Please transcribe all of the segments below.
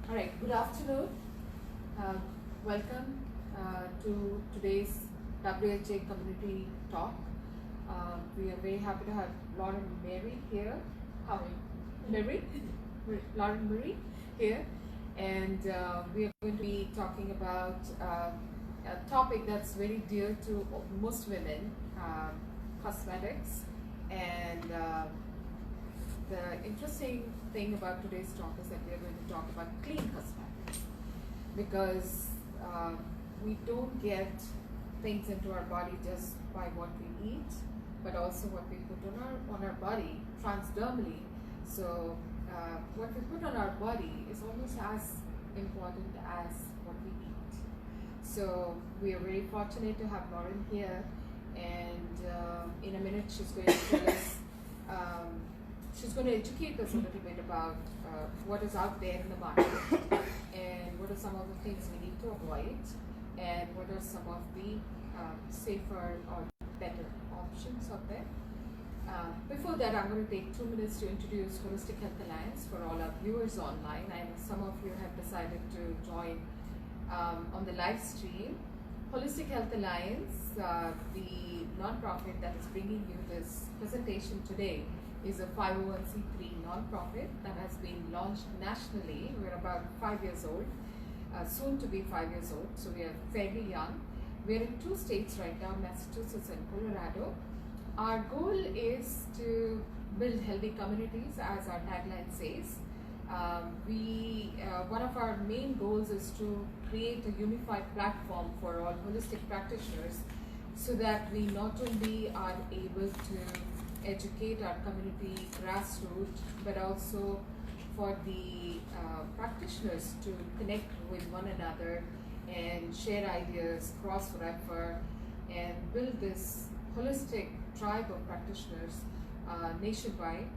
All right, good afternoon. Welcome to today's WHA Community Talk. We are very happy to have Lauren and Mary here. How Mary? Lauren and Mary here. And we are going to be talking about a topic that's very dear to most women, cosmetics. And the interesting thing about today's talk is that we are going to talk about clean cosmetics, because we don't get things into our body just by what we eat, but also what we put on our body transdermally. So what we put on our body is almost as important as what we eat. So we are very fortunate to have Lauren here, and in a minute she's going to tell us. She's going to educate us a little bit about what is out there in the market, and what are some of the things we need to avoid, and what are some of the safer or better options out there. Before that, I'm going to take 2 minutes to introduce Wholistic Health Alliance for all our viewers online. I know some of you have decided to join on the live stream. Holistic Health Alliance, the non-profit that is bringing you this presentation today, is a 501c3 non-profit that has been launched nationally. We're about 5 years old, soon to be 5 years old, so we are fairly young. We're in 2 states right now, Massachusetts and Colorado. Our goal is to build healthy communities, as our tagline says. One of our main goals is to create a unified platform for all holistic practitioners, so that we not only are able to educate our community grassroots, but also for the practitioners to connect with one another and share ideas, cross-refer, and build this holistic tribe of practitioners nationwide.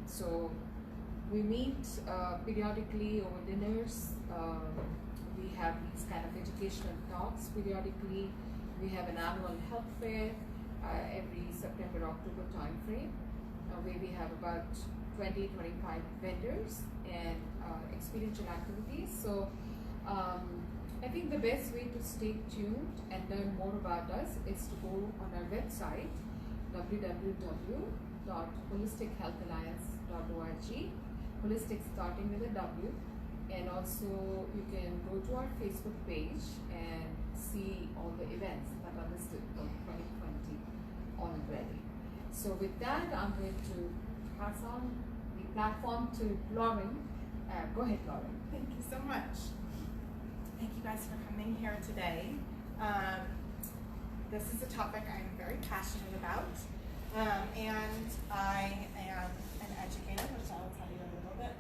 So we meet periodically over dinners. We have these kind of educational talks periodically. We have an annual health fair every September-October time frame, where we have about 20-25 vendors and experiential activities. So I think the best way to stay tuned and learn more about us is to go on our website, www.wholistichealthalliance.org, holistic starting with a W, and also you can go to our Facebook page and see all the events that are listed for 2020 already. So with that, I'm going to pass on the platform to Lauren. Go ahead, Lauren. Thank you so much. Thank you guys for coming here today. This is a topic I'm very passionate about, and I am an educator, which I will tell you a little bit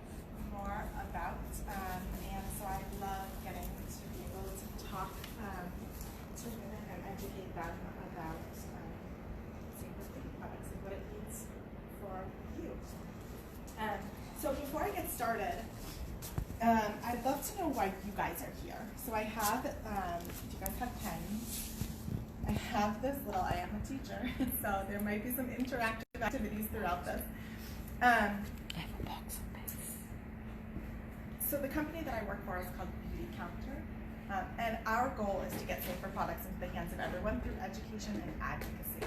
more about, and so I love getting to be able to talk to women and educate them about safer beauty products and what it means for you. So before I get started, I'd love to know why you guys are here. So I have, do you guys have pens? I have this little, I am a teacher, so there might be some interactive activities throughout this. I have a box of pens. So the company that I work for is called Beauty Counter, and our goal is to get safer products into the hands of everyone through education and advocacy.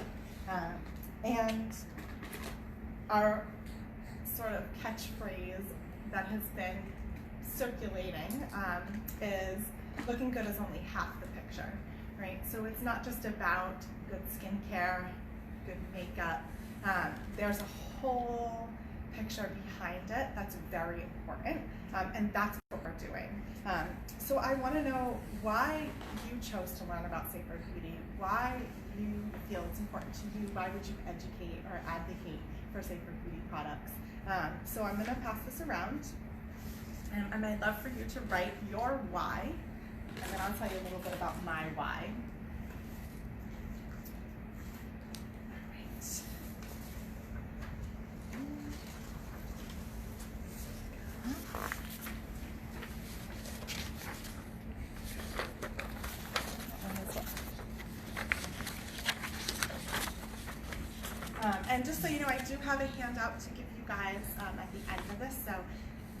And our sort of catchphrase that has been circulating is looking good is only half the picture, right? So it's not just about good skincare, good makeup. There's a whole picture behind it that's very important, and that's what we're doing. So I want to know why you chose to learn about safer beauty, why you feel it's important to you, why would you educate or advocate for safer beauty products. So I'm going to pass this around, and I'd love for you to write your why, and then I'll tell you a little bit about my why. And just so you know, I do have a handout to give you guys at the end of this, so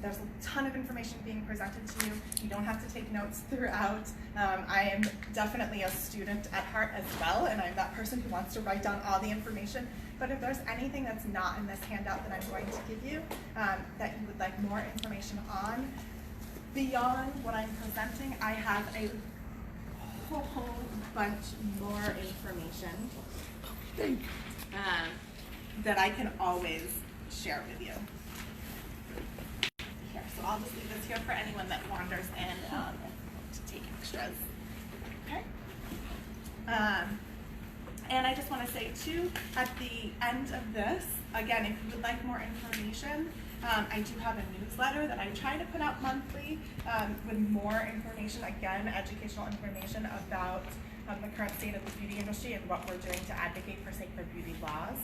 There's a ton of information being presented to you. You don't have to take notes throughout. I am definitely a student at heart as well, and I'm that person who wants to write down all the information. But if there's anything that's not in this handout that I'm going to give you that you would like more information on, beyond what I'm presenting, I have a whole bunch more information that I can always share with you. Here, so I'll just leave this here for anyone that wanders in to take extras. Okay. And I just want to say too, at the end of this, again, if you would like more information, I do have a newsletter that I try to put out monthly with more information, again, educational information about the current state of the beauty industry and what we're doing to advocate for safer beauty laws.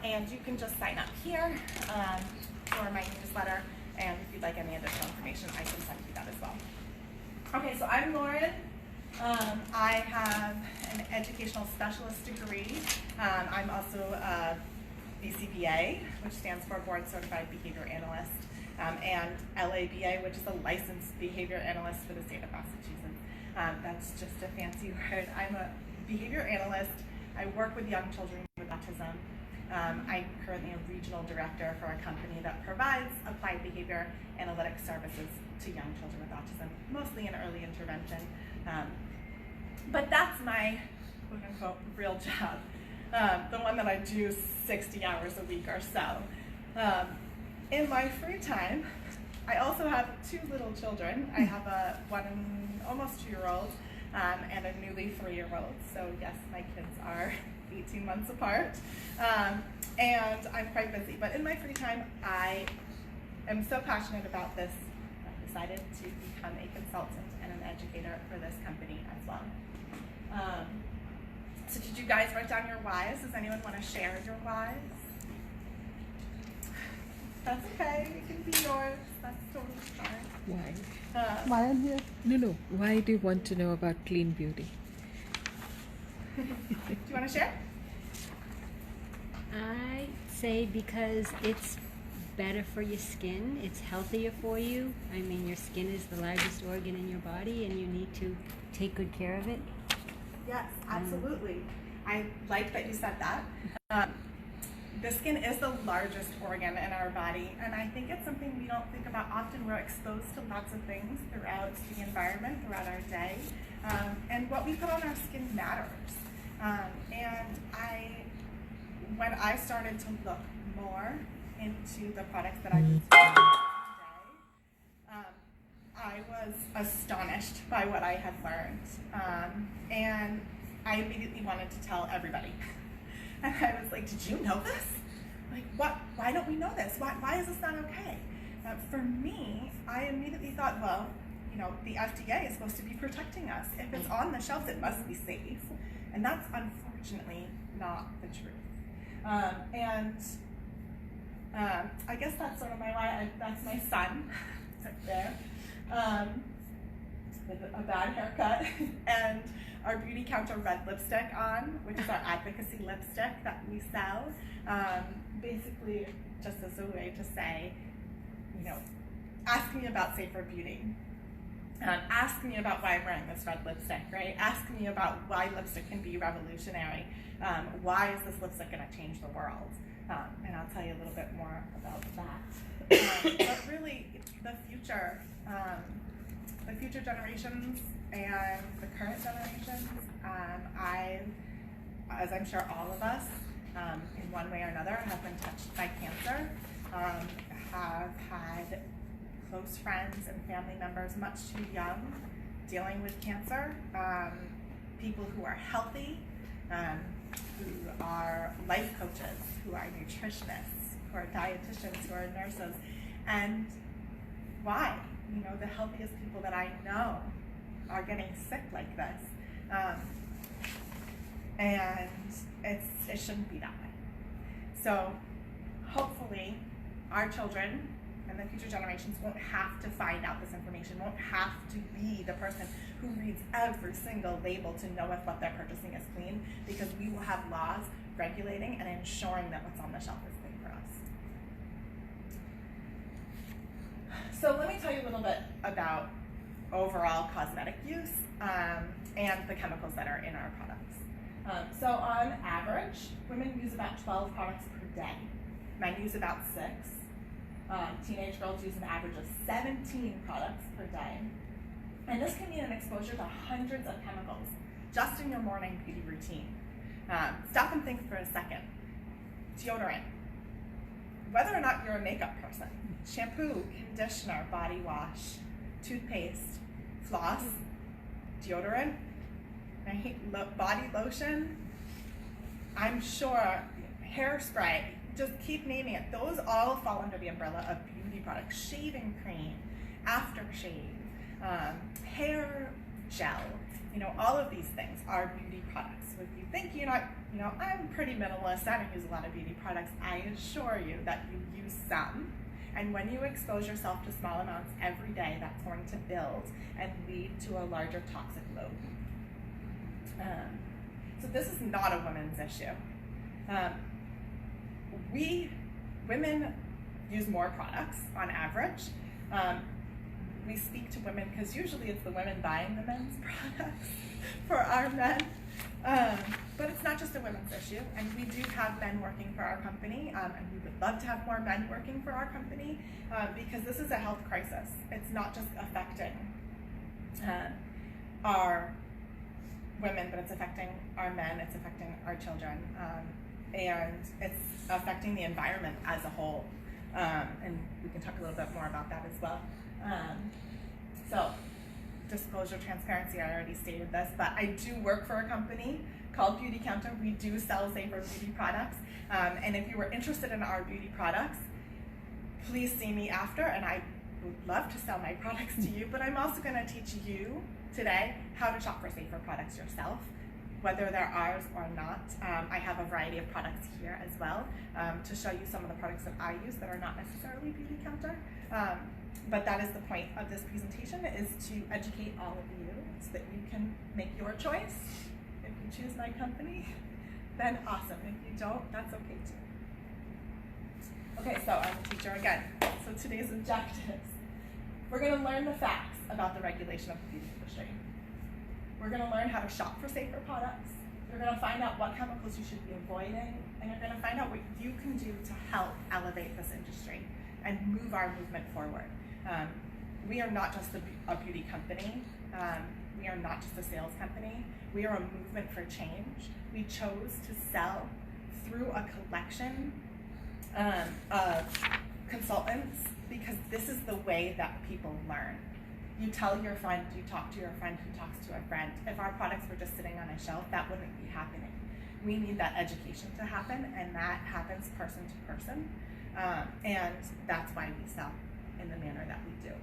And you can just sign up here for my newsletter, and if you'd like any additional information, I can send you that as well. Okay, so I'm Lauren. I have an educational specialist degree. I'm also a BCBA, which stands for Board Certified Behavior Analyst, and LABA, which is a Licensed Behavior Analyst for the state of Massachusetts. That's just a fancy word. I'm a behavior analyst. I work with young children with autism. I'm currently a regional director for a company that provides applied behavior analytic services to young children with autism, mostly in early intervention. But that's my quote-unquote real job, the one that I do 60 hours a week or so. In my free time, I also have two little children. I have a almost 2-year-old and a newly 3-year-old. So yes, my kids are 18 months apart, and I'm quite busy. But in my free time, I am so passionate about this, I've decided to become a consultant and an educator for this company as well. So did you guys write down your whys? Does anyone want to share your whys? That's okay, it can be yours. That's totally fine. Why? Why I'm here? No. Why do you want to know about clean beauty? Do you want to share? I say because it's better for your skin, it's healthier for you. I mean, your skin is the largest organ in your body and you need to take good care of it. Yes, absolutely. I like that you said that. The skin is the largest organ in our body, and I think it's something we don't think about often. We're exposed to lots of things throughout the environment, throughout our day, and what we put on our skin matters. When I started to look more into the products that I use today, I was astonished by what I had learned, and I immediately wanted to tell everybody. And I was like, did you know this? Like, what? Why don't we know this? Why is this not okay? For me, I immediately thought, well, you know, the FDA is supposed to be protecting us. If it's on the shelves, it must be safe. And that's unfortunately not the truth. I guess that's sort of my why. That's my son right there, with a bad haircut, and our Beauty Counter red lipstick on, which is our advocacy lipstick that we sell. Basically, just as a way to say, you know, ask me about safer beauty. Ask me about why I'm wearing this red lipstick, right? Ask me about why lipstick can be revolutionary. Why is this lipstick going to change the world? And I'll tell you a little bit more about that. But really, the future generations and the current generations, as I'm sure all of us, in one way or another, have been touched by cancer, have had close friends and family members much too young dealing with cancer, people who are healthy, who are life coaches, who are nutritionists, who are dietitians, who are nurses, and why? You know, the healthiest people that I know are getting sick like this, and it shouldn't be that way. So hopefully our children and the future generations won't have to find out this information, won't have to be the person who reads every single label to know if what they're purchasing is clean, because we will have laws regulating and ensuring that what's on the shelf is clean for us. So let me tell you a little bit about overall cosmetic use and the chemicals that are in our products. So on average, women use about 12 products per day. Men use about 6. Teenage girls use an average of 17 products per day. And this can mean an exposure to hundreds of chemicals just in your morning beauty routine. Stop and think for a second. Deodorant. Whether or not you're a makeup person, shampoo, conditioner, body wash, toothpaste, floss, deodorant, body lotion, I'm sure, hairspray, just keep naming it. Those all fall under the umbrella of beauty products. Shaving cream, aftershave, hair gel, all of these things are beauty products. So if you think you're not, I'm pretty minimalist, I don't use a lot of beauty products, I assure you that you use some. And when you expose yourself to small amounts every day, that's going to build and lead to a larger toxic load. So this is not a women's issue. Women use more products on average. We speak to women because usually it's the women buying the men's products for our men. But it's not just a women's issue, and we do have men working for our company, and we would love to have more men working for our company because this is a health crisis. It's not just affecting our women, but it's affecting our men, it's affecting our children, and it's affecting the environment as a whole. And we can talk a little bit more about that as well. So, disclosure, transparency, I already stated this, but I do work for a company called Beauty Counter. We do sell safer beauty products, and if you were interested in our beauty products, please see me after, and I would love to sell my products to you, but I'm also going to teach you today how to shop for safer products yourself, whether they're ours or not. I have a variety of products here as well to show you some of the products that I use that are not necessarily Beauty Counter. But that is the point of this presentation, is to educate all of you so that you can make your choice. If you choose my company, then awesome. If you don't, that's okay too. Okay, so I'm a teacher again. So today's objectives. We're going to learn the facts about the regulation of the beauty industry. We're going to learn how to shop for safer products. You're going to find out what chemicals you should be avoiding, and you're going to find out what you can do to help elevate this industry and move our movement forward. We are not just a beauty company. We are not just a sales company. We are a movement for change. We chose to sell through a collection of consultants because this is the way that people learn. You tell your friend, you talk to your friend who talks to a friend. If our products were just sitting on a shelf, that wouldn't be happening. We need that education to happen, and that happens person to person. And that's why we sell in the manner that we do.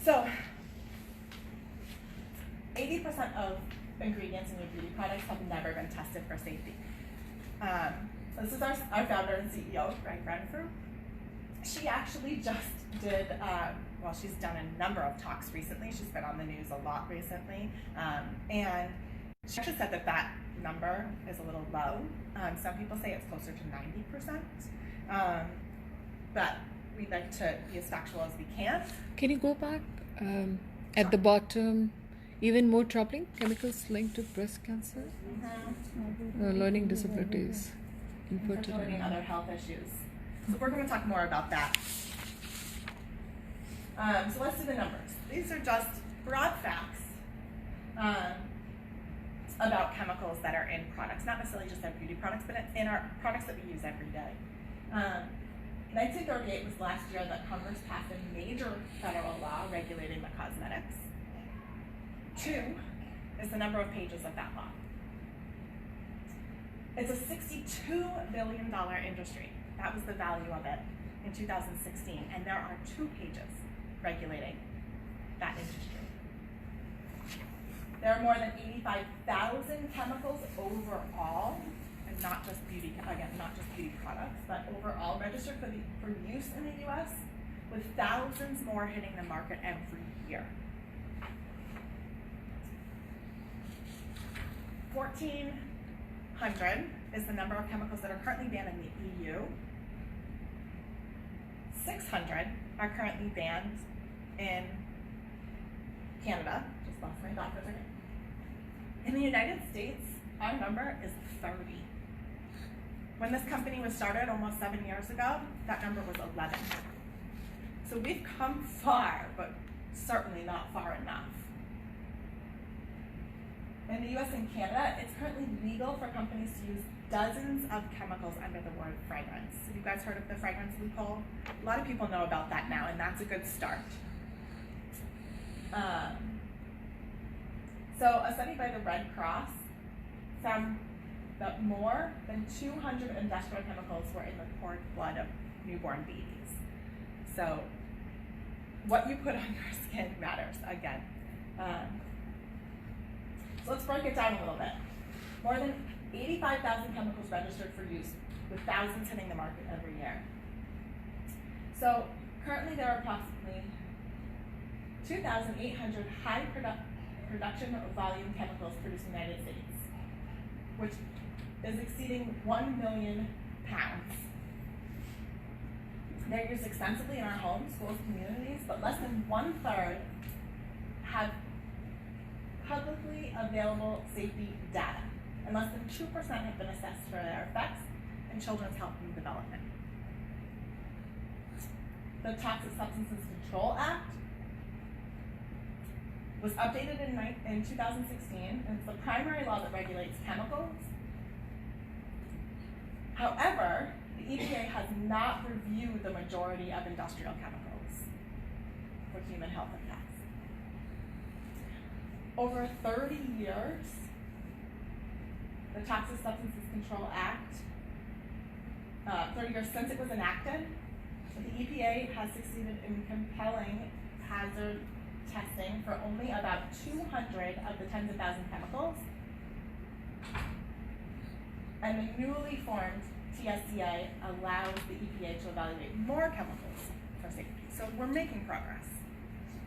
So, 80% of ingredients in your beauty products have never been tested for safety. This is our founder and CEO, Greg Renfrew. She actually just did, she's done a number of talks recently. She's been on the news a lot recently. And she actually said that number is a little low. Some people say it's closer to 90%. But we like to be as factual as we can. Can you go back? At the bottom, even more troubling, chemicals linked to breast cancer, learning disabilities, infertility, and other health issues. So we're going to talk more about that. So let's do the numbers. These are just broad facts about chemicals that are in products, not necessarily just our beauty products, but in our products that we use every day. 1938 was the last year that Congress passed a major federal law regulating the cosmetics. 2 is the number of pages of that law. It's a $62 billion industry. That was the value of it in 2016, and there are 2 pages regulating that industry. There are more than 85,000 chemicals overall, and not just beauty, again, not just beauty products, but overall registered for use in the US, with thousands more hitting the market every year. 1,400 is the number of chemicals that are currently banned in the EU. 600 are currently banned in Canada. Just lost my thought for a second. In the United States, our number is 30. When this company was started almost 7 years ago, that number was 11. So we've come far, but certainly not far enough. In the US and Canada, it's currently legal for companies to use dozens of chemicals under the word fragrance. Have you guys heard of the fragrance loophole? A lot of people know about that now, and that's a good start. So a study by the Red Cross found that more than 200 industrial chemicals were in the cord blood of newborn babies. So what you put on your skin matters, again. So let's break it down a little bit. More than 85,000 chemicals registered for use, with thousands hitting the market every year. So currently there are approximately 2,800 high production volume chemicals produced in the United States, which is exceeding 1 million pounds. They're used extensively in our homes, schools, communities, but less than 1/3 have publicly available safety data, and less than 2% have been assessed for their effects in children's health and development. The Toxic Substances Control Act was updated in 2016, and it's the primary law that regulates chemicals. However, the EPA has not reviewed the majority of industrial chemicals for human health effects. Over 30 years, the Toxic Substances Control Act, 30 years since it was enacted, the EPA has succeeded in compelling hazard testing for only about 200 of the tens of thousands chemicals. And the newly formed TSCA allows the EPA to evaluate more chemicals for safety. So we're making progress.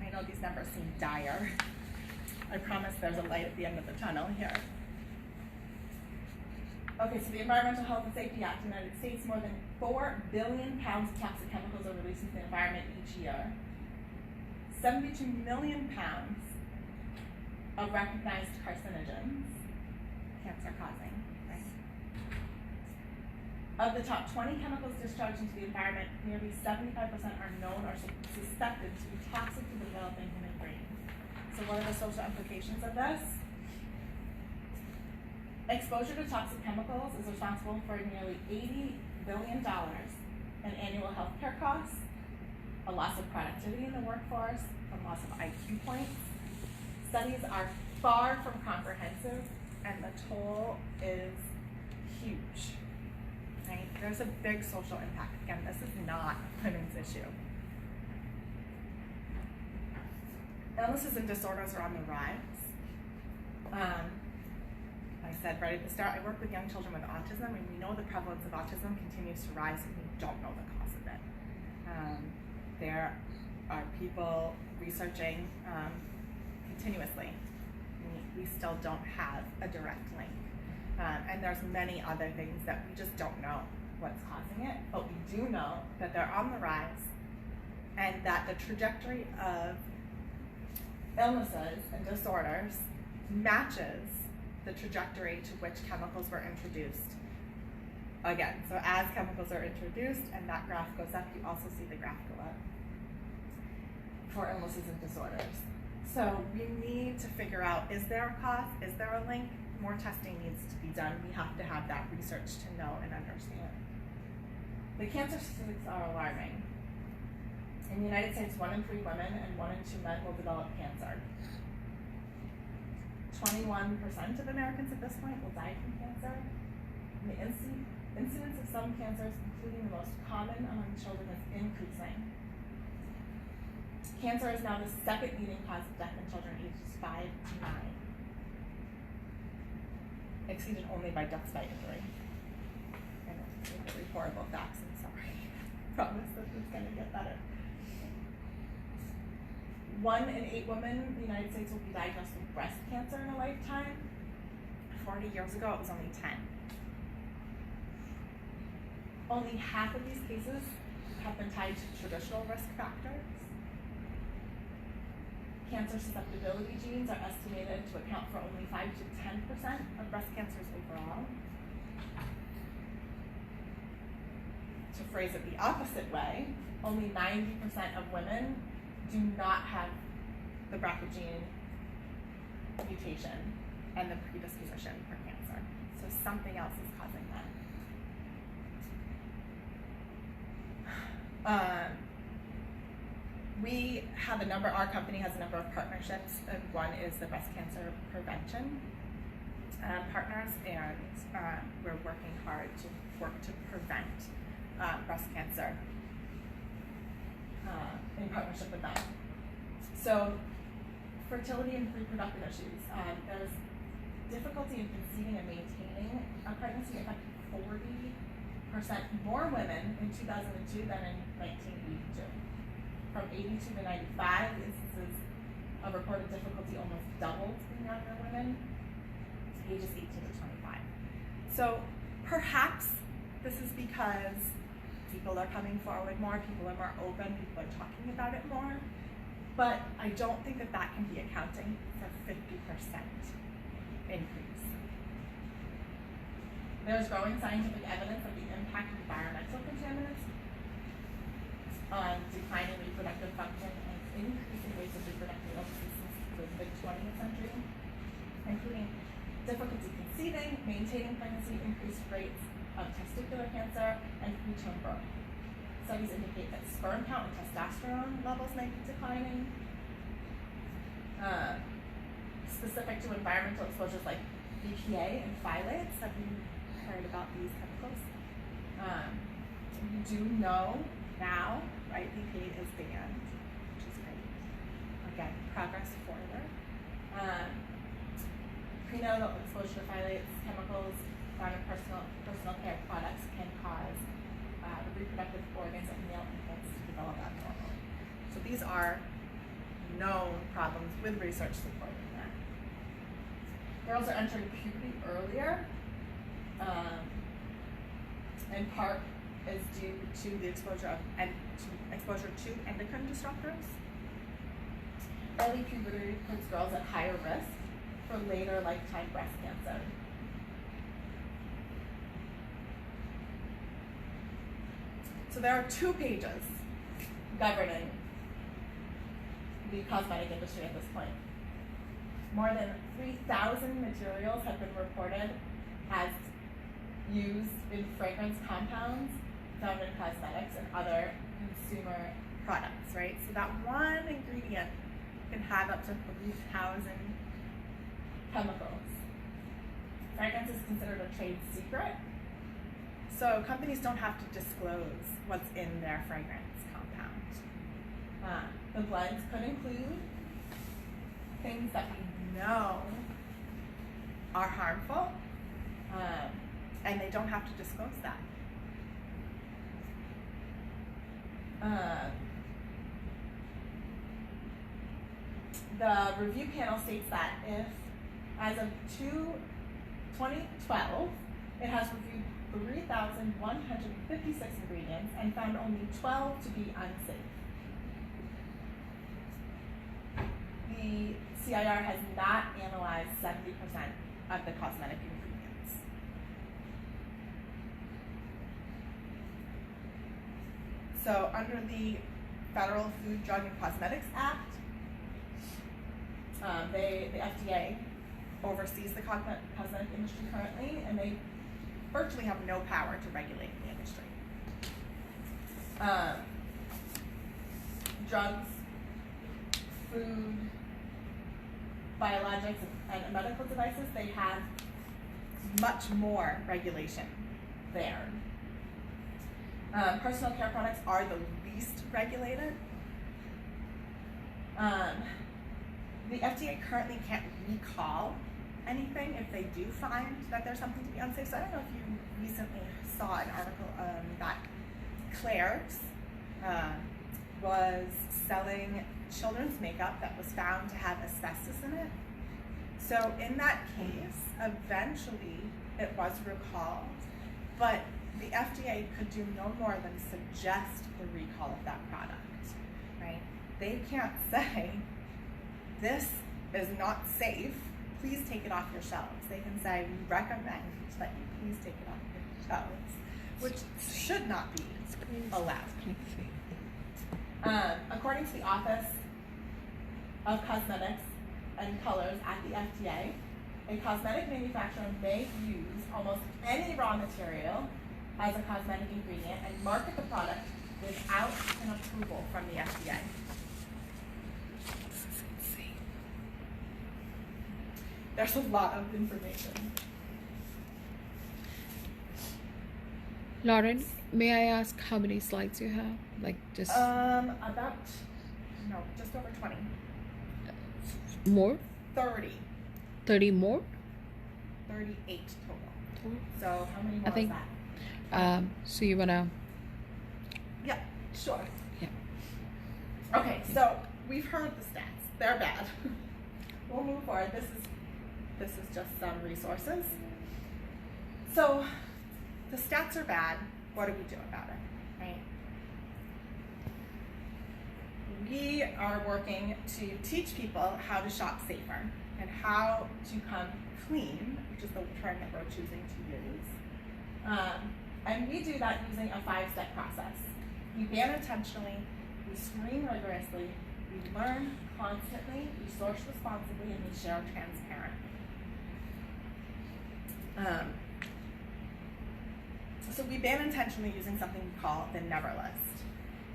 I know these numbers seem dire. I promise there's a light at the end of the tunnel here. Okay, so the Environmental Health and Safety Act in the United States, more than 4 billion pounds of toxic chemicals are released into the environment each year. 72 million pounds of recognized carcinogens, cancer-causing, right? Of the top 20 chemicals discharged into the environment, nearly 75% are known or suspected to be toxic to the developing human brain. So what are the social implications of this? Exposure to toxic chemicals is responsible for nearly $80 billion in annual healthcare costs, a loss of productivity in the workforce, a loss of IQ points. Studies are far from comprehensive, and the toll is huge. Right? There's a big social impact. Again, this is not a women's issue. Illnesses and disorders are on the rise. I said right at the start, I work with young children with autism, and we know the prevalence of autism continues to rise, and we don't know the cause of it. There are people researching continuously. We still don't have a direct link. And there's many other things that we just don't know what's causing it, but we do know that they're on the rise, and that the trajectory of illnesses and disorders matches the trajectory to which chemicals were introduced. Again, so as chemicals are introduced and that graph goes up, you also see the graph go up for illnesses and disorders. So we need to figure out, is there a cause? Is there a link? More testing needs to be done. We have to have that research to know and understand. The cancer statistics are alarming. In the United States, 1 in 3 women and 1 in 2 men will develop cancer. 21% of Americans at this point will die from cancer. And the incidence of some cancers, including the most common among children, is increasing. Cancer is now the second leading cause of death in children ages 5 to 9, exceeded only by deaths by injury. I know, these are really horrible facts, I'm sorry. I promise that it's going to get better. 1 in 8 women in the United States will be diagnosed with breast cancer in a lifetime. 40 years ago, it was only 10. Only half of these cases have been tied to traditional risk factors. Cancer susceptibility genes are estimated to account for only 5 to 10% of breast cancers overall. To phrase it the opposite way, only 90% of women do not have the BRCA gene mutation and the predisposition for cancer. So something else is causing that. We have our company has a number of partnerships, and one is the breast cancer prevention partners, and we're working hard to prevent breast cancer in partnership with them. So, fertility and reproductive issues. There's difficulty in conceiving and maintaining a pregnancy. Affected 40% more women in 2002 than in 1982. From 82 to 95, instances of reported difficulty almost doubled in younger women, ages 18 to 25. So perhaps this is because people are coming forward more, people are more open, people are talking about it more, but I don't think that can be accounting for 50% increase. There's growing scientific evidence of the impact of environmental contaminants on declining reproductive function and increasing rates of reproductive illnesses since the mid-20th century, including difficulty conceiving, maintaining pregnancy, increased rates of testicular cancer, and preterm birth. Studies indicate that sperm count and testosterone levels may be declining. Specific to environmental exposures like BPA and phthalates, have you heard about these chemicals? We do know now, right, BPA is banned, which is great. Again, progress forward. Prenatal exposure to phthalates chemicals found in personal care products can cause the reproductive organs of male infants to develop abnormally. So these are known problems with research supporting that. Girls are entering puberty earlier, in part is due to the exposure to endocrine disruptors. Early puberty puts girls at higher risk for later lifetime breast cancer. So there are 2 pages governing the cosmetic industry at this point. More than 3,000 materials have been reported as used in fragrance compounds found in cosmetics and other consumer products, right? So that one ingredient can have up to 3,000 chemicals. Fragrance is considered a trade secret, so companies don't have to disclose what's in their fragrance compound. The blends could include things that we know are harmful, and they don't have to disclose that. The review panel states that if, as of 2012, it has reviewed 3,156 ingredients and found only 12 to be unsafe. The CIR has not analyzed 70% of the cosmetic ingredients. So under the Federal Food, Drug, and Cosmetics Act, the FDA oversees the cosmetic industry currently, and they virtually have no power to regulate the industry. Drugs, food, biologics, and medical devices, they have much more regulation there. Personal care products are the least regulated. The FDA currently can't recall anything if they do find that there's something to be unsafe. So I don't know if you recently saw an article that Claire's was selling children's makeup that was found to have asbestos in it. So in that case, eventually it was recalled, but the FDA could do no more than suggest the recall of that product, right? They can't say, this is not safe, please take it off your shelves. They can say, we recommend that you please take it off your shelves, which should not be allowed. According to the Office of Cosmetics and Colors at the FDA, a cosmetic manufacturer may use almost any raw material as a cosmetic ingredient and market the product without an approval from the FDA. There's a lot of information. Lauren, may I ask how many slides you have? Like just Just over 20. more? 30. 30 more? 38 total. So how many more think- is that? So you wanna? Yeah, sure. Yeah. Okay, so we've heard the stats. They're bad. We'll move forward. This is just some resources. So the stats are bad. What do we do about it, right? We are working to teach people how to shop safer and how to come clean, which is the term that we're choosing to use. And we do that using a 5-step process. We ban intentionally, we screen rigorously, we learn constantly, we source responsibly, and we share transparently. So we ban intentionally using something we call the Never List.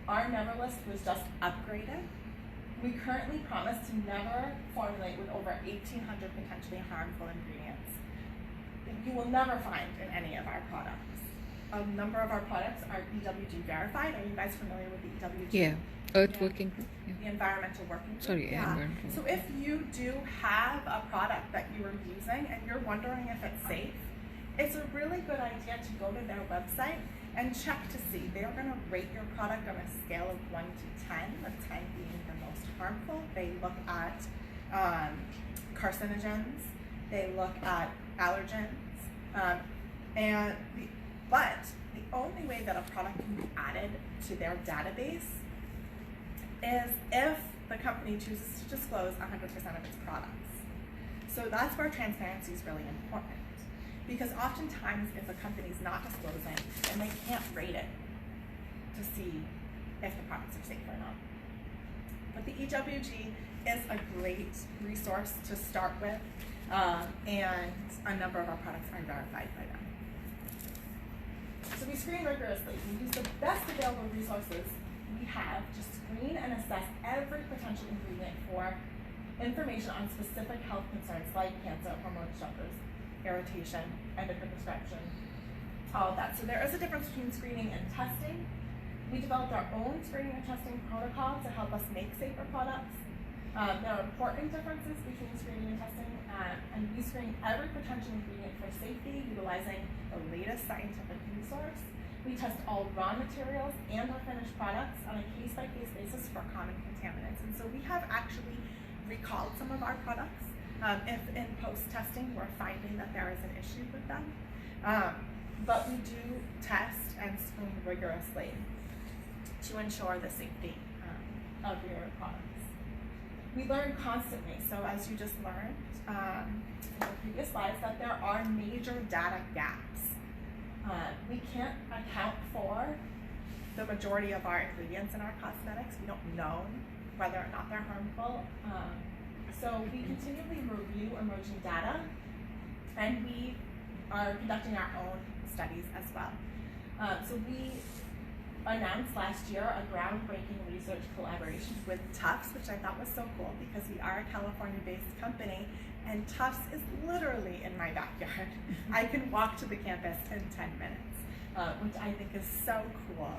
Our Never List was just upgraded. We currently promise to never formulate with over 1,800 potentially harmful ingredients that you will never find in any of our products. A number of our products are EWG verified. Are you guys familiar with the EWG? Yeah. Earth Working Group. Yeah. The Environmental Working Group. Sorry, yeah. Environmental. So if you do have a product that you are using and you're wondering if it's safe, it's a really good idea to go to their website and check to see. They are going to rate your product on a scale of 1 to 10, with 10 being the most harmful. They look at carcinogens, they look at allergens, but the only way that a product can be added to their database is if the company chooses to disclose 100% of its products. So that's where transparency is really important. Because oftentimes if a company's not disclosing, then they can't rate it to see if the products are safe or not. But the EWG is a great resource to start with, and a number of our products are verified by them. So we screen rigorously. We use the best available resources we have to screen and assess every potential ingredient for information on specific health concerns like cancer, hormone disruptors, irritation, endocrine disruption, all of that. So there is a difference between screening and testing. We developed our own screening and testing protocol to help us make safer products. There are important differences between screening and testing, and we screen every potential ingredient for safety utilizing the latest scientific resource. We test all raw materials and our finished products on a case-by-case basis for common contaminants. And so we have actually recalled some of our products if in post-testing we're finding that there is an issue with them. But we do test and screen rigorously to ensure the safety of your products. We learn constantly, so as you just learned in the previous slides, that there are major data gaps. We can't account for the majority of our ingredients in our cosmetics. We don't know whether or not they're harmful. So we continually review emerging data, and we are conducting our own studies as well. So we announced last year a groundbreaking research collaboration with Tufts, which I thought was so cool because we are a California-based company, and Tufts is literally in my backyard. I can walk to the campus in 10 minutes, which I think is so cool.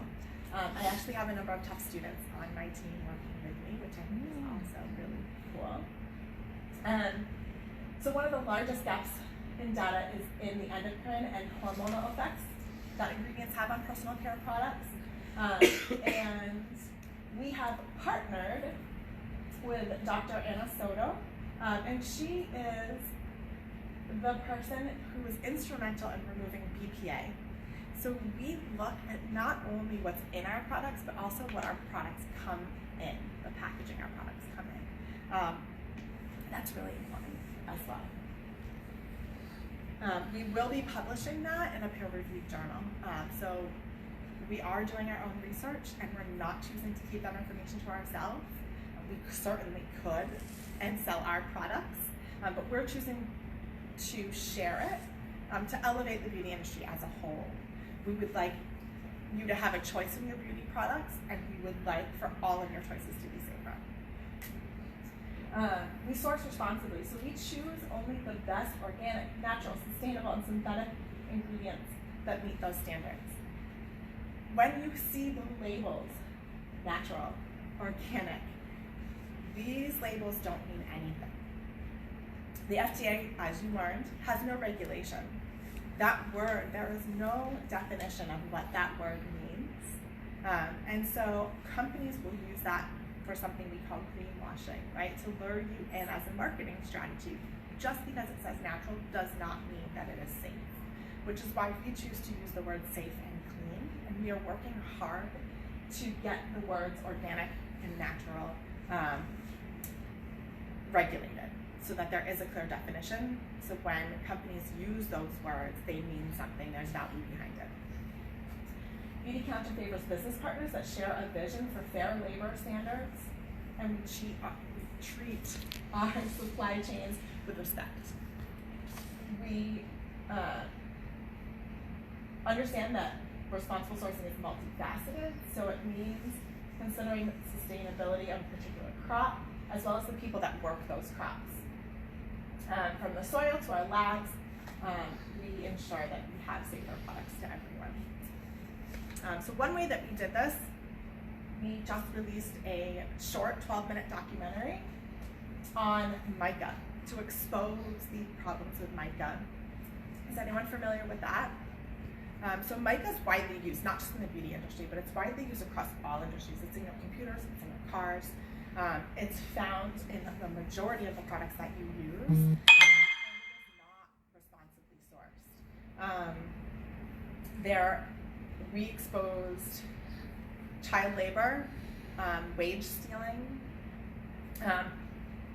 I actually have a number of Tufts students on my team working with me, which I think is also really cool. So one of the largest gaps in data is in the endocrine and hormonal effects that ingredients have on personal care products. And we have partnered with Dr. Anna Soto, and she is the person who is instrumental in removing BPA. So we look at not only what's in our products, but also what our products come in, the packaging our products come in. That's really important as well. We will be publishing that in a peer-reviewed journal. So we are doing our own research, and we're not choosing to keep that information to ourselves. We certainly could and sell our products, but we're choosing to share it to elevate the beauty industry as a whole. We would like you to have a choice in your beauty products, and we would like for all of your choices to be safer. We source responsibly, so we choose only the best organic, natural, sustainable, and synthetic ingredients that meet those standards. When you see the labels, natural, organic, these labels don't mean anything. The FDA, as you learned, has no regulation. That word, there is no definition of what that word means. And so companies will use that for something we call greenwashing, right? To lure you in as a marketing strategy. Just because it says natural does not mean that it is safe, which is why we choose to use the word safe and clean. And we are working hard to get the words organic and natural regulated so that there is a clear definition. So when companies use those words, they mean something, there's value behind it. Beauty Counter favors business partners that share a vision for fair labor standards, and we treat our supply chains with respect. We understand that responsible sourcing is multifaceted, so it means considering sustainability of a particular crop, as well as the people that work those crops. From the soil to our labs, we ensure that we have safer products to everyone. So one way that we did this, we just released a short 12-minute documentary on mica to expose the problems with mica. Is anyone familiar with that? So mica is widely used, not just in the beauty industry, but it's widely used across all industries. It's in your computers, it's in your cars. It's found in the majority of the products that you use, and it is not responsibly sourced. We exposed child labor, wage stealing,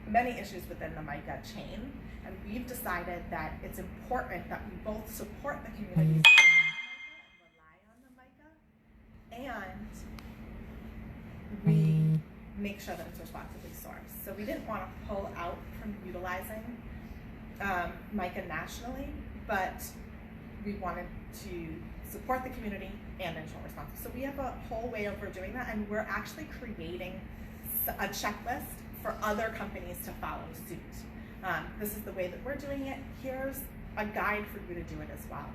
many issues within the mica chain, and we've decided that it's important that we both support the communities and rely on the mica, and we make sure that it's responsibly sourced. So we didn't want to pull out from utilizing mica nationally, but we wanted to support the community and ensure responsibility. So we have a whole way of doing that, and we're actually creating a checklist for other companies to follow suit. This is the way that we're doing it. Here's a guide for you to do it as well.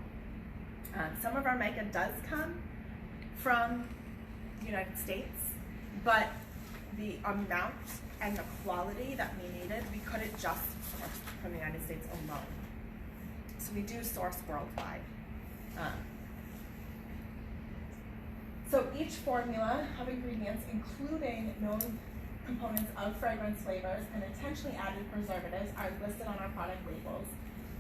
Some of our mica does come from the United States, but the amount and the quality that we needed, we couldn't just source from the United States alone. So we do source worldwide. So each formula of ingredients, including known components of fragrance flavors and intentionally added preservatives, are listed on our product labels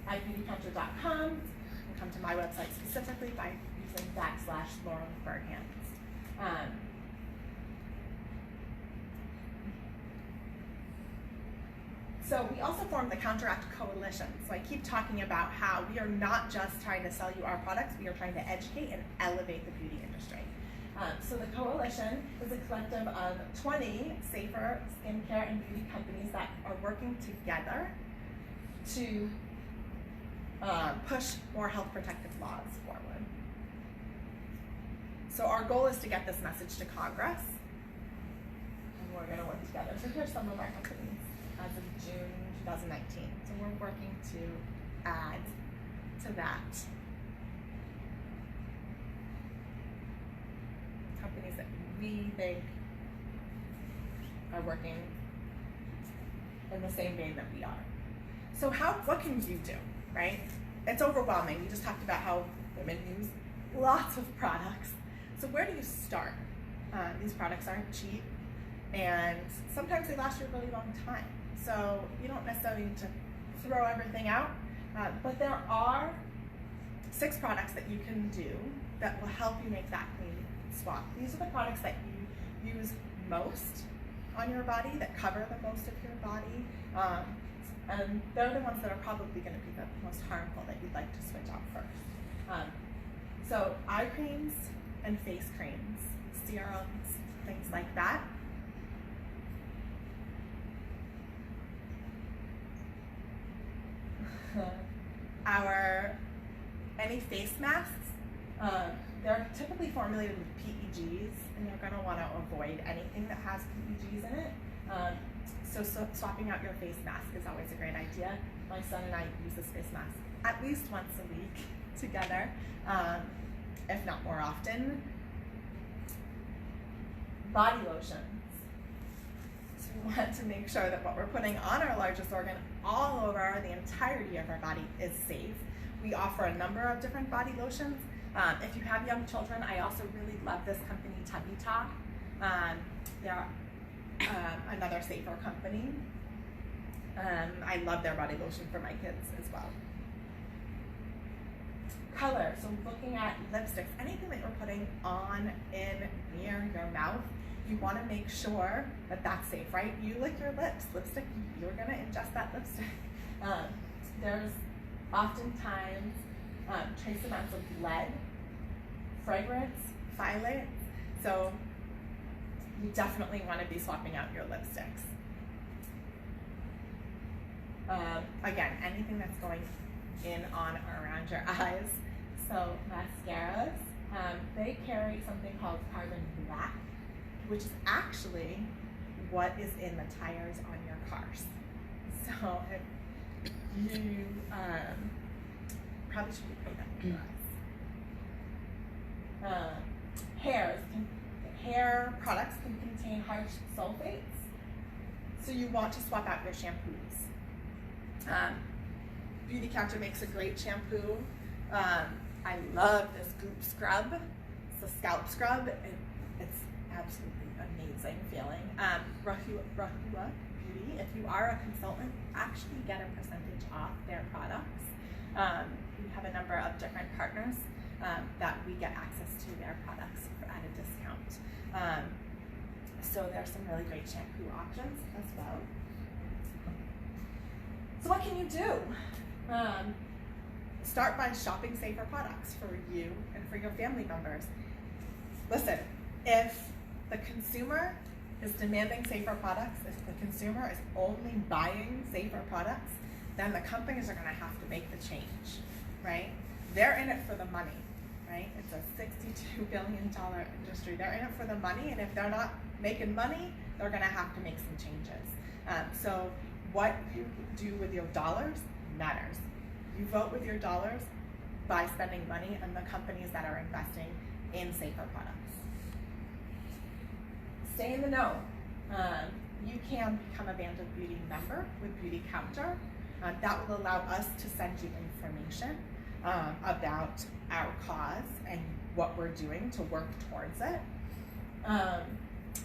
at beautycounter.com. You can come to my website specifically by using /LaurenBerghans. So we also formed the Counteract Coalition. So I keep talking about how we are not just trying to sell you our products, we are trying to educate and elevate the beauty industry. So the Coalition is a collective of 20 safer skincare and beauty companies that are working together to push more health protective laws forward. So our goal is to get this message to Congress, and we're going to work together. So here's some of our companies as of June 2019. So we're working to add to that. Companies that we think are working in the same vein that we are. So what can you do, right? It's overwhelming. We just talked about how women use lots of products. So where do you start? These products aren't cheap, and sometimes they last you a really long time. So you don't necessarily need to throw everything out, but there are 6 products that you can do that will help you make that clean swap. These are the products that you use most on your body, that cover the most of your body, and they're the ones that are probably going to be the most harmful that you'd like to switch out first. So eye creams and face creams, serums, things like that. Any face masks, they're typically formulated with PEGs, and you're going to want to avoid anything that has PEGs in it. So swapping out your face mask is always a great idea. My son and I use this face mask at least once a week together, if not more often. Body lotions. So we want to make sure that what we're putting on our largest organ all over the entirety of our body is safe. We offer a number of different body lotions. If you have young children, I also really love this company, Tubby Talk. They're another safer company. I love their body lotion for my kids as well. Color, so looking at lipsticks, anything that you're putting on, in, near your mouth, you want to make sure that that's safe, right? You lick your lips, lipstick, you're going to ingest that lipstick. There's oftentimes trace amounts of lead, fragrance, phthalates, so you definitely want to be swapping out your lipsticks. Again, anything that's going in, on, or around your eyes. So mascaras, they carry something called carbon black, which is actually what is in the tires on your cars. So if you probably should be putting that in your eyes. Hair products can contain harsh sulfates, so you want to swap out your shampoos. Beauty Counter makes a great shampoo. I love this Goop Scrub. It's a scalp scrub. It's absolutely amazing feeling. Rahua Beauty, if you are a consultant, actually get a percentage off their products. We have a number of different partners that we get access to their products at a discount. So there's some really great shampoo options as well. So what can you do? Start by shopping safer products for you and for your family members. Listen, if the consumer is demanding safer products, if the consumer is only buying safer products, then the companies are going to have to make the change, right? They're in it for the money, right? It's a $62 billion industry. They're in it for the money, and if they're not making money, they're going to have to make some changes. So what you do with your dollars matters. You vote with your dollars by spending money on the companies that are investing in safer products. Stay in the know. You can become a Band of Beauty member with Beauty Counter. That will allow us to send you information about our cause and what we're doing to work towards it.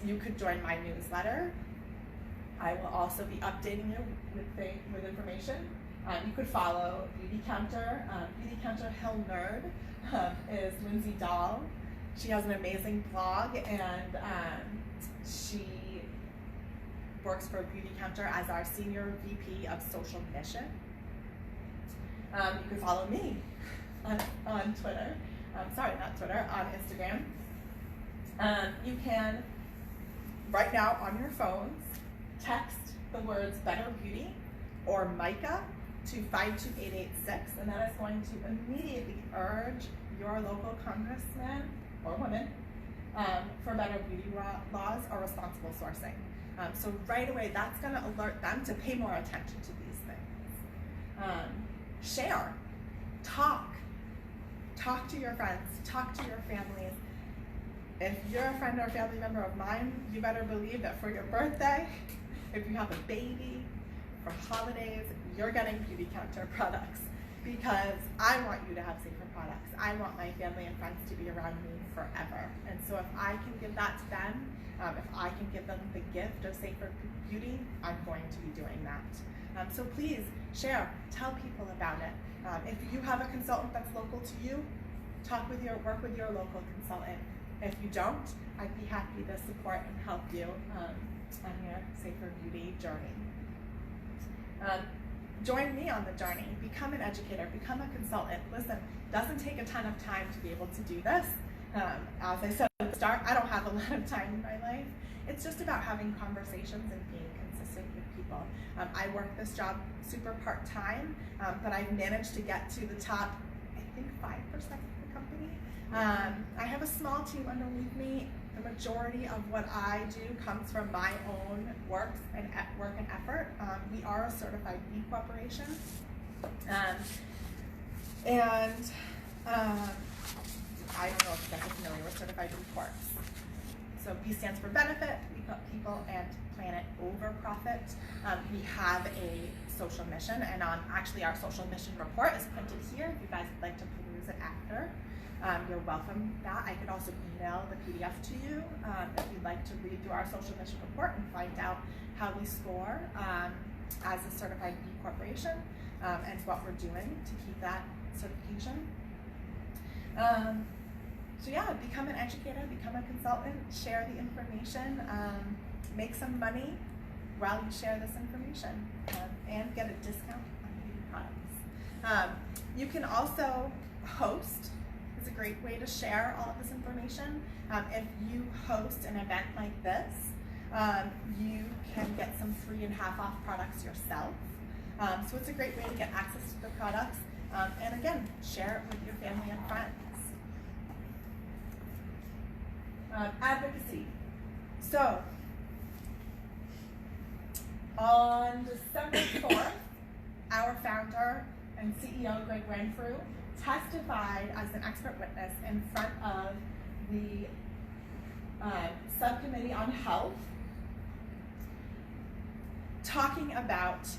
You could join my newsletter. I will also be updating you with information. You could follow Beauty Counter. Beauty Counter Hill Nerd is Lindsay Dahl. She has an amazing blog, and she works for Beauty Counter as our Senior VP of Social Mission. You can follow me on Twitter. Sorry, not Twitter, on Instagram. You can, right now on your phones, text the words Better Beauty or Micah to 52886, and that is going to immediately urge your local congressman or woman for better beauty laws or responsible sourcing. So right away, that's going to alert them to pay more attention to these things. Share, talk to your friends, talk to your families. If you're a friend or family member of mine, you better believe that for your birthday, if you have a baby, for holidays, you're getting Beauty Counter products, because I want you to have safer products. I want my family and friends to be around me forever. And so if I can give that to them, if I can give them the gift of safer beauty, I'm going to be doing that. So please share, tell people about it. If you have a consultant that's local to you, work with your local consultant. If you don't, I'd be happy to support and help you on your safer beauty journey. Join me on the journey. Become an educator. Become a consultant. Listen, it doesn't take a ton of time to be able to do this. As I said at the start, I don't have a lot of time in my life. It's just about having conversations and being consistent with people. I work this job super part-time, but I've managed to get to the top, I think 5% of the company. I have a small team underneath me. The majority of what I do comes from my own work and effort. We are a certified B Corporation. I don't know if you guys are familiar with certified B Corps. So B stands for benefit. We put people and planet over profit. We have a social mission, and actually our social mission report is printed here if you guys would like to peruse it after. You're welcome that. I could also email the PDF to you if you'd like to read through our social mission report and find out how we score as a certified B Corporation and what we're doing to keep that certification. So yeah, become an educator, become a consultant, share the information, make some money while you share this information, and get a discount on beauty products. You can also host. It's a great way to share all of this information. If you host an event like this, you can get some free and half off products yourself. So it's a great way to get access to the products, and again, share it with your family and friends. Advocacy. So, on December 4th, our founder and CEO, Greg Renfrew, testified as an expert witness in front of the Subcommittee on Health, talking about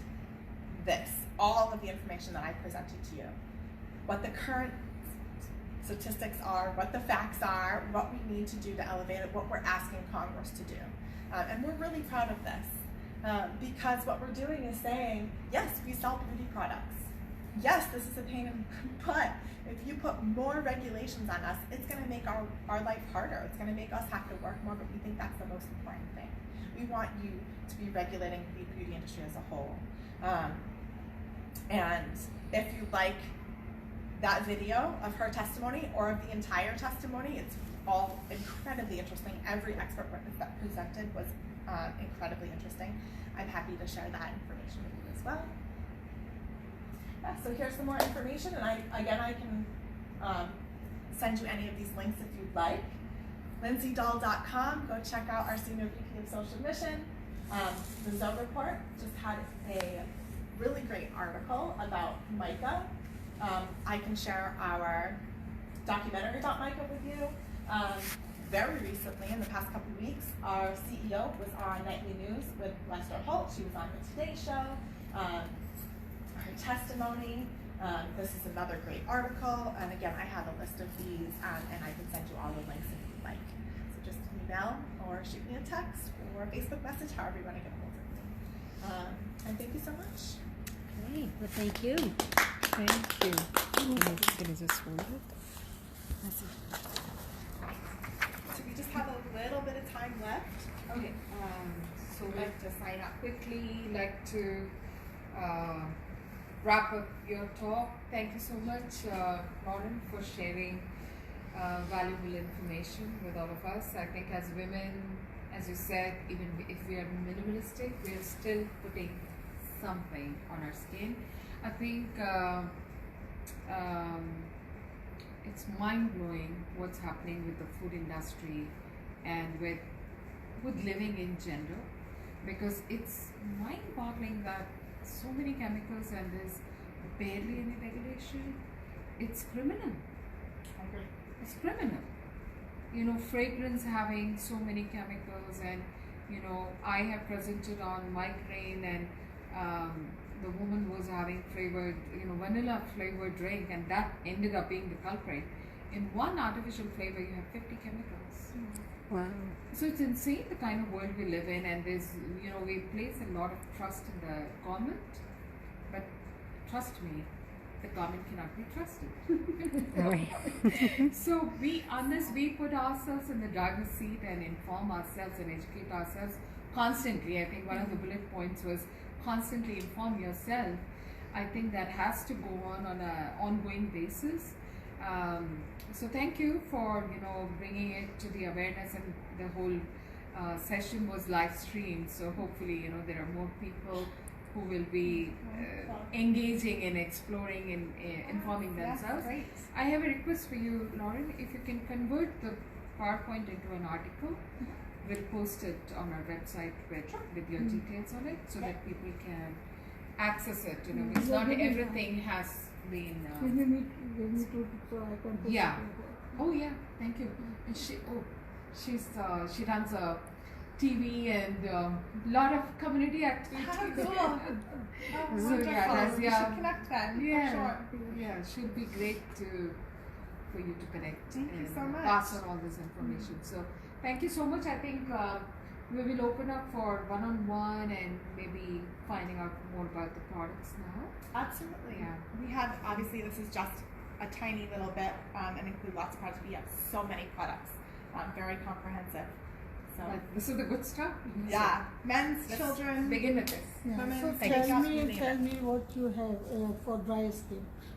this, all of the information that I presented to you, what the current statistics are, what the facts are, what we need to do to elevate it, what we're asking Congress to do. And we're really proud of this because what we're doing is saying, yes, we sell beauty products. Yes, this is a pain, but if you put more regulations on us, it's going to make our life harder. It's going to make us have to work more, but we think that's the most important thing. We want you to be regulating the beauty industry as a whole. And if you like that video of her testimony or of the entire testimony, it's all incredibly interesting. Every expert witness that presented was incredibly interesting. I'm happy to share that information with you as well. So here's some more information, and I can send you any of these links if you'd like. LindsayDull.com, go check out our Senior VP of Social Mission. The Zoe Report just had a really great article about MICA. I can share our documentary about MICA with you. Very recently, in the past couple of weeks, our CEO was on Nightly News with Lester Holt. She was on the Today Show. Her testimony. This is another great article, and again, I have a list of these, and I can send you all the links if you'd like. So just email or shoot me a text or a Facebook message, however you want to get a hold of me. And thank you so much. Okay, well, thank you. Thank you. Can I just hold it? So we just have a little bit of time left. Okay, so we'd like to sign up quickly, like to wrap up your talk. Thank you so much, Lauren, for sharing valuable information with all of us. I think as women, as you said, even if we are minimalistic, we are still putting something on our skin. I think it's mind-blowing what's happening with the food industry and with living in general, because it's mind-boggling that so many chemicals and there's barely any regulation. It's criminal. I agree. It's criminal. You know, fragrance having so many chemicals, and you know, I have presented on migraine, and the woman was having flavored, vanilla flavored drink, and that ended up being the culprit. In one artificial flavor, you have 50 chemicals. Wow. So it's insane the kind of world we live in, and there's, we place a lot of trust in the government, but trust me, the government cannot be trusted. All right. So we put ourselves in the driver's seat and inform ourselves and educate ourselves constantly. I think one of the bullet points was constantly inform yourself. I think that has to go on an ongoing basis. So thank you for bringing it to the awareness, and the whole session was live streamed. So hopefully there are more people who will be engaging and exploring and informing themselves. Great. I have a request for you, Lauren. If you can convert the PowerPoint into an article, we'll post it on our website with your details on it, so that people can access it. Because not everything has been. Give me to so I can post Yeah. it. Oh yeah, thank you. And she runs a TV and lot of community activities. Cool. Oh, So, wonderful. that's- We yeah. should connect then. Yeah. For sure. Yeah, it should be great for you to connect Thank you and so much. pass on all this information. So thank you so much. I think we will open up for one-on-one and maybe finding out more about the products now. Absolutely. Yeah. We have, obviously, this is just a tiny little bit and include lots of products. We have so many products, very comprehensive. So, But this is the good stuff. yeah, men's, Let's children, begin with this. Yeah. women, So take tell out, me you name tell it. me what you have for dry skin.